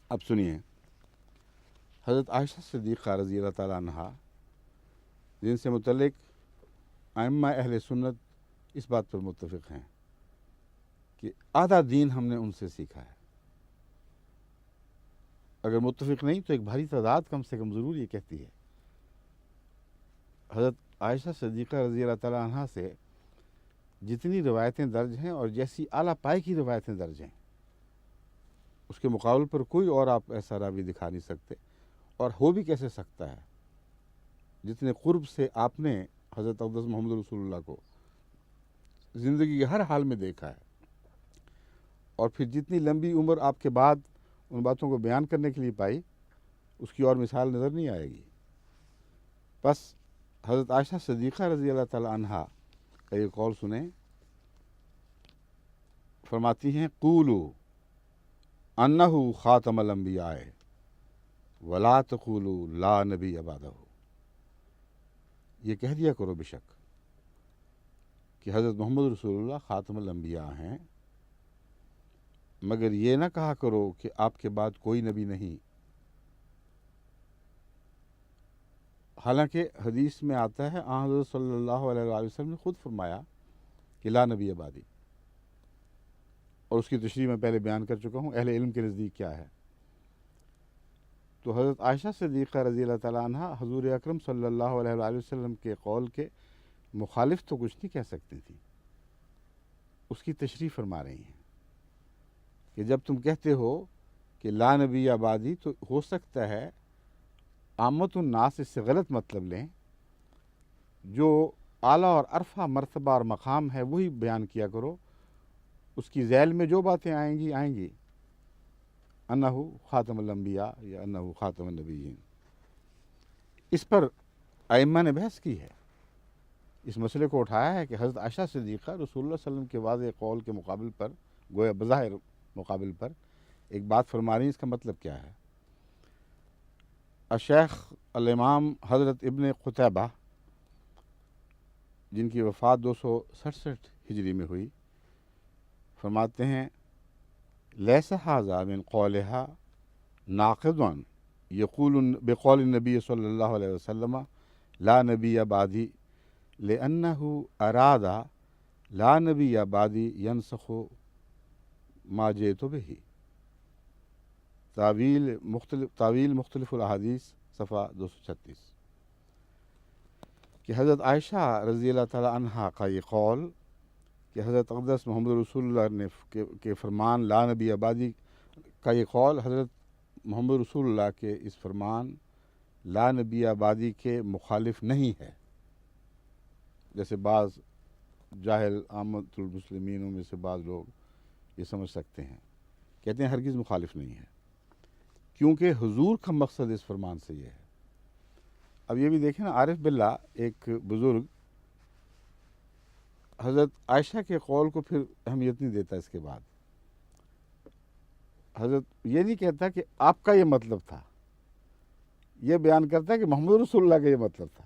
اب سنیے، حضرت عائشہ صدیقہ رضی اللہ تعالیٰ عنہا، جن سے متعلق ائمہ اہل سنت اس بات پر متفق ہیں کہ آدھا دین ہم نے ان سے سیکھا ہے، اگر متفق نہیں تو ایک بھاری تعداد کم سے کم ضرور یہ کہتی ہے۔ حضرت عائشہ صدیقہ رضی اللہ تعالیٰ عنہا سے جتنی روایتیں درج ہیں اور جیسی اعلیٰ پائے کی روایتیں درج ہیں، اس کے مقابل پر کوئی اور آپ ایسا راوی دکھا نہیں سکتے، اور ہو بھی کیسے سکتا ہے جتنے قرب سے آپ نے حضرت اقدس محمد رسول اللہ کو زندگی کے ہر حال میں دیکھا ہے، اور پھر جتنی لمبی عمر آپ کے بعد ان باتوں کو بیان کرنے کے لیے پائی، اس کی اور مثال نظر نہیں آئے گی۔ بس حضرت عائشہ صدیقہ رضی اللہ تعالی عنہا کا یہ قول سنیں، فرماتی ہیں قولو انہ خاتم الانبیاء ولا تقولو لا نبی بعدہ، یہ کہہ دیا کرو بے شک کہ حضرت محمد رسول اللہ خاتم الانبیاء ہیں، مگر یہ نہ کہا کرو کہ آپ کے بعد کوئی نبی نہیں۔ حالانکہ حدیث میں آتا ہے آن حضرت صلی اللہ علیہ وآلہ وسلم نے خود فرمایا کہ لا نبی بعدی، اور اس کی تشریح میں پہلے بیان کر چکا ہوں اہل علم کے نزدیک کیا ہے۔ تو حضرت عائشہ صدیقہ رضی اللہ تعالیٰ عنہ حضور اکرم صلی اللہ علیہ وآلہ وسلم کے قول کے مخالف تو کچھ نہیں کہہ سکتی تھی، اس کی تشریح فرما رہی ہیں کہ جب تم کہتے ہو کہ لا نبی بعدی، تو ہو سکتا ہے عامت الناس اس سے غلط مطلب لیں، جو اعلیٰ اور عرفہ مرتبہ اور مقام ہے وہی بیان کیا کرو، اس کی ذیل میں جو باتیں آئیں گی انہ خاتم الانبیاء یا انہ خاتم النبیین۔ اس پر ائمہ نے بحث کی ہے، اس مسئلے کو اٹھایا ہے کہ حضرت عائشہ صدیقہ رسول اللہ صلی اللہ علیہ وسلم کے واضح قول کے مقابل پر، گویا بظاہر مقابل پر ایک بات فرما رہی ہیں، اس کا مطلب کیا ہے؟ الشیخ الامام حضرت ابن قتیبہ، جن کی وفات 267 ہجری میں ہوئی، فرماتے ہیں لیس ھذا من قولھا ناقضا یقول بقول النبی صلی اللہ علیہ وسلم لا نبی بعدی لأنہ اراد لا نبی بعدی ینسخ ما جئت بہ۔ تعویل مختلف الاحادیث صفحہ 236، کہ حضرت عائشہ رضی اللہ تعالی عنہا کا یہ قول کہ حضرت اقدس محمد رسول اللہ نے کے فرمان لا نبی بعدی کا یہ قول حضرت محمد رسول اللہ کے اس فرمان لا نبی بعدی کے مخالف نہیں ہے، جیسے بعض جاہل عامت المسلمینوں میں سے بعض لوگ یہ سمجھ سکتے ہیں، کہتے ہیں ہرگز مخالف نہیں ہے، کیونکہ حضور کا مقصد اس فرمان سے یہ ہے۔ اب یہ بھی دیکھیں نا، عارف باللہ ایک بزرگ حضرت عائشہ کے قول کو پھر اہمیت نہیں دیتا، اس کے بعد حضرت یہ نہیں کہتا کہ آپ کا یہ مطلب تھا، یہ بیان کرتا ہے کہ محمد رسول اللہ کا یہ مطلب تھا،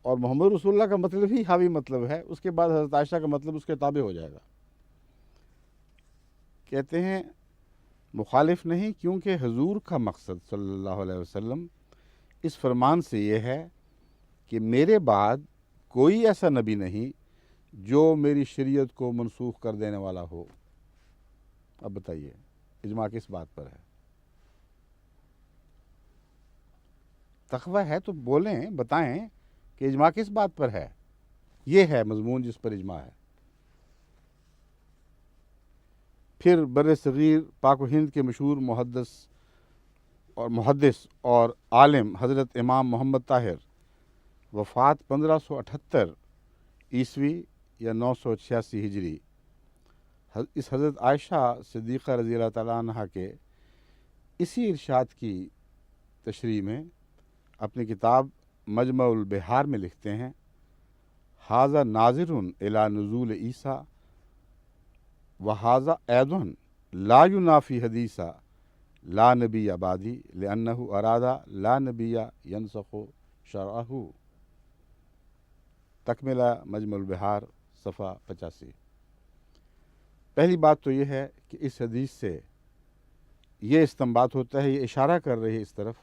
اور محمد رسول اللہ کا مطلب ہی حاوی مطلب ہے، اس کے بعد حضرت عائشہ کا مطلب اس کے تابع ہو جائے گا۔ کہتے ہیں مخالف نہیں، کیونکہ حضور کا مقصد صلی اللہ علیہ وسلم اس فرمان سے یہ ہے کہ میرے بعد کوئی ایسا نبی نہیں جو میری شریعت کو منسوخ کر دینے والا ہو۔ اب بتائیے اجماع کس بات پر ہے؟ تقویٰ ہے تو بولیں، بتائیں کہ اجماع کس بات پر ہے۔ یہ ہے مضمون جس پر اجماع ہے۔ پھر بر صغیر پاک و ہند کے مشہور محدث اور عالم حضرت امام محمد طاہر، وفات 1578 عیسوی یا 986 ہجری، اس حضرت عائشہ صدیقہ رضی اللہ تعالیٰ عنہ کے اسی ارشاد کی تشریح میں اپنی کتاب مجمع البحار میں لکھتے ہیں ھذا ناظر الی نزول عیسیٰ وھذا ایضا لا ینافی حدیث لا نبی بعدی لأنہ اراد لا نبی ینسخ شرعہ۔ تکملہ مجمع البحار صفحہ 85۔ پہلی بات تو یہ ہے کہ اس حدیث سے یہ استنباط ہوتا ہے، یہ اشارہ کر رہی ہے اس طرف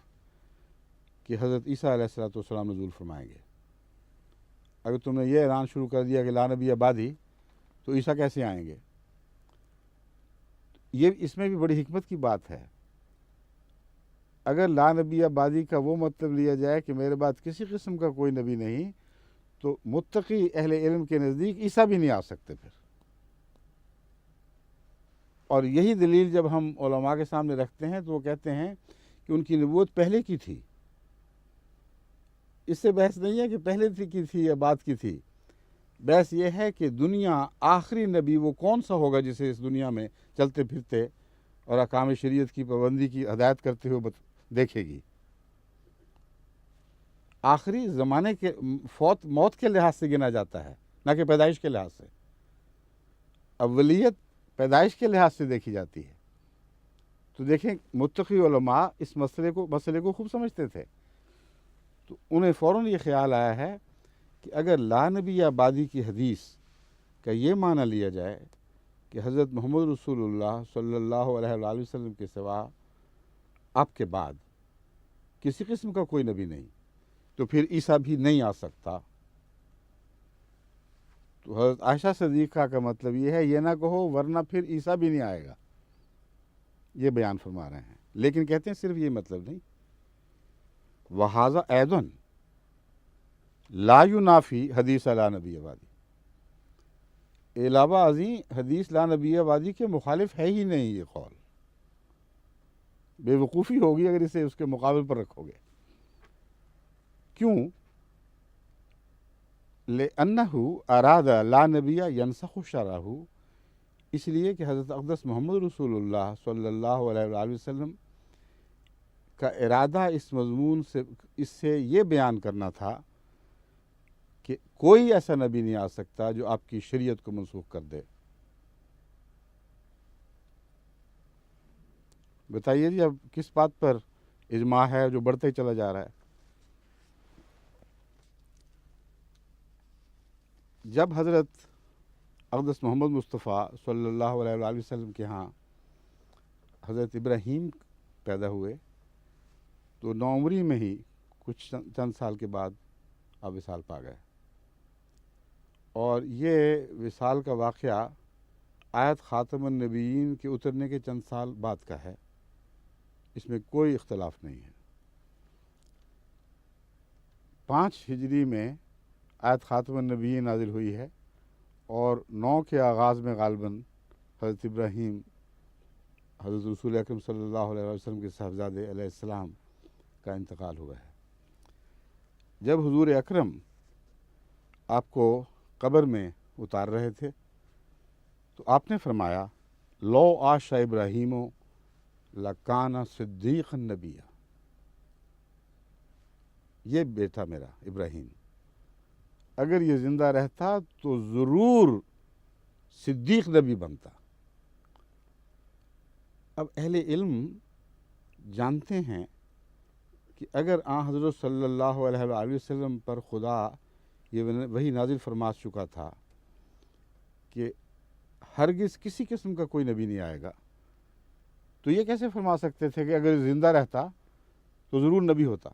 کہ حضرت عیسیٰ علیہ الصلوۃ والسلام نزول فرمائیں گے۔ اگر تم نے یہ اعلان شروع کر دیا کہ لا نبی بعدی، تو عیسیٰ کیسے آئیں گے؟ یہ اس میں بھی بڑی حکمت کی بات ہے۔ اگر لا نبی بعدی کا وہ مطلب لیا جائے کہ میرے بعد کسی قسم کا کوئی نبی نہیں، تو متقی اہل علم کے نزدیک عیسیٰ بھی نہیں آ سکتے پھر۔ اور یہی دلیل جب ہم علماء کے سامنے رکھتے ہیں تو وہ کہتے ہیں کہ ان کی نبوت پہلے کی تھی۔ اس سے بحث نہیں ہے کہ پہلے کی تھی یا بعد کی تھی، بحث یہ ہے کہ دنیا آخری نبی وہ کون سا ہوگا جسے اس دنیا میں چلتے پھرتے اور احکام شریعت کی پابندی کی ہدایت کرتے ہوئے دیکھے گی۔ آخری زمانے کے موت کے لحاظ سے گنا جاتا ہے، نہ کہ پیدائش کے لحاظ سے۔ اولیت پیدائش کے لحاظ سے دیکھی جاتی ہے۔ تو دیکھیں متقی علماء اس مسئلے کو خوب سمجھتے تھے، تو انہیں فوراً یہ خیال آیا ہے کہ اگر لا نبی بعدی کی حدیث کا یہ معنی لیا جائے کہ حضرت محمد رسول اللہ صلی اللہ علیہ وآلہ وسلم کے سوا آپ کے بعد کسی قسم کا کوئی نبی نہیں، تو پھر عیسیٰ بھی نہیں آ سکتا۔ تو حضرت عائشہ صدیقہ کا مطلب یہ ہے، یہ نہ کہو ورنہ پھر عیسیٰ بھی نہیں آئے گا، یہ بیان فرما رہے ہیں۔ لیکن کہتے ہیں صرف یہ مطلب نہیں، وَهَذَا أَيْضًا لا ينافی حدیث لا نبی بعدی، علاوہ ازیں حدیث لا نبی بعدی کے مخالف ہے ہی نہیں۔ یہ قول بے وقوفی ہوگی اگر اسے اس کے مقابل پر رکھو گے۔ کیوں؟ لِأَنَّهُ أَرَادَ لا نبی ينسخ شرعہ، اس لیے کہ حضرت اقدس محمد رسول اللہ صلی اللہ علیہ وآلہ وسلم کا ارادہ اس مضمون سے، اس سے یہ بیان کرنا تھا کہ کوئی ایسا نبی نہیں آ سکتا جو آپ کی شریعت کو منسوخ کر دے۔ بتائیے جی اب کس بات پر اجماع ہے جو بڑھتے ہی چلا جا رہا ہے؟ جب حضرت اقدس محمد مصطفیٰ صلی اللہ علیہ وآلہ وسلم کے ہاں حضرت ابراہیم پیدا ہوئے تو نوعمری میں ہی کچھ چند سال کے بعد آپ وصال پا گئے، اور یہ وصال کا واقعہ آیت خاتم النبیین کے اترنے کے چند سال بعد کا ہے، اس میں کوئی اختلاف نہیں ہے۔ 5 ہجری میں آیت خاتم النبیین نازل ہوئی ہے، اور 9 کے آغاز میں غالباً حضرت ابراہیم حضرت رسول اکرم صلی اللہ علیہ وسلم کے صاحبزادے علیہ السلام کا انتقال ہوا ہے۔ جب حضور اکرم آپ کو قبر میں اتار رہے تھے تو آپ نے فرمایا، لو عاش ابراہیم لکان صدیق النبی، یہ بیٹا میرا ابراہیم اگر یہ زندہ رہتا تو ضرور صدیق نبی بنتا۔ اب اہل علم جانتے ہیں کہ اگر آن حضرت صلی اللہ علیہ وآلہ وسلم پر خدا یہ وہی نازل فرما چکا تھا کہ ہرگز کسی قسم کا کوئی نبی نہیں آئے گا، تو یہ کیسے فرما سکتے تھے کہ اگر زندہ رہتا تو ضرور نبی ہوتا؟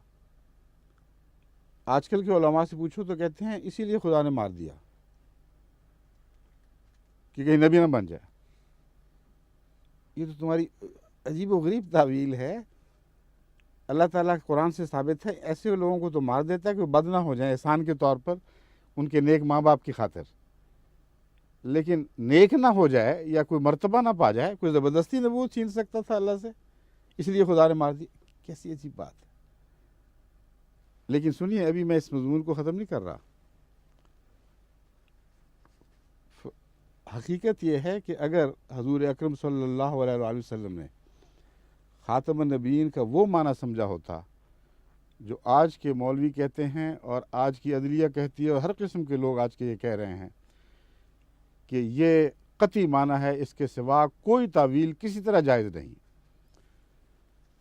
آج کل کے علماء سے پوچھو تو کہتے ہیں اسی لیے خدا نے مار دیا کہ کہیں نبی نہ بن جائے۔ یہ تو تمہاری عجیب و غریب تعویل ہے۔ اللہ تعالیٰ کے قرآن سے ثابت ہے ایسے لوگوں کو تو مار دیتا ہے کہ وہ بد نہ ہو جائیں احسان کے طور پر ان کے نیک ماں باپ کی خاطر، لیکن نیک نہ ہو جائے یا کوئی مرتبہ نہ پا جائے، کوئی زبردستی نبوت چھین سکتا تھا اللہ سے، اس لیے خدا نے مار دی۔ کیسی عجیب بات ہے۔ لیکن سنیے، ابھی میں اس مضمون کو ختم نہیں کر رہا۔ حقیقت یہ ہے کہ اگر حضور اکرم صلی اللہ علیہ وآلہ وسلم نے خاتم النبیین کا وہ معنی سمجھا ہوتا جو آج کے مولوی کہتے ہیں اور آج کی عدلیہ کہتی ہے اور ہر قسم کے لوگ آج کے یہ کہہ رہے ہیں کہ یہ قطعی معنی ہے، اس کے سوا کوئی تعویل کسی طرح جائز نہیں،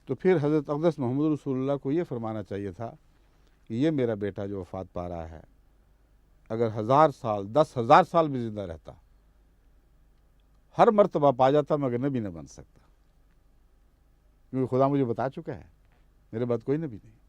تو پھر حضرت اقدس محمد رسول اللہ کو یہ فرمانا چاہیے تھا کہ یہ میرا بیٹا جو وفات پا رہا ہے اگر 1000 سال 10,000 سال بھی زندہ رہتا، ہر مرتبہ پا جاتا مگر نبی نہ بن سکتا۔ کیونکہ خدا مجھے بتا چکا ہے میرے بعد کوئی نبی نہیں.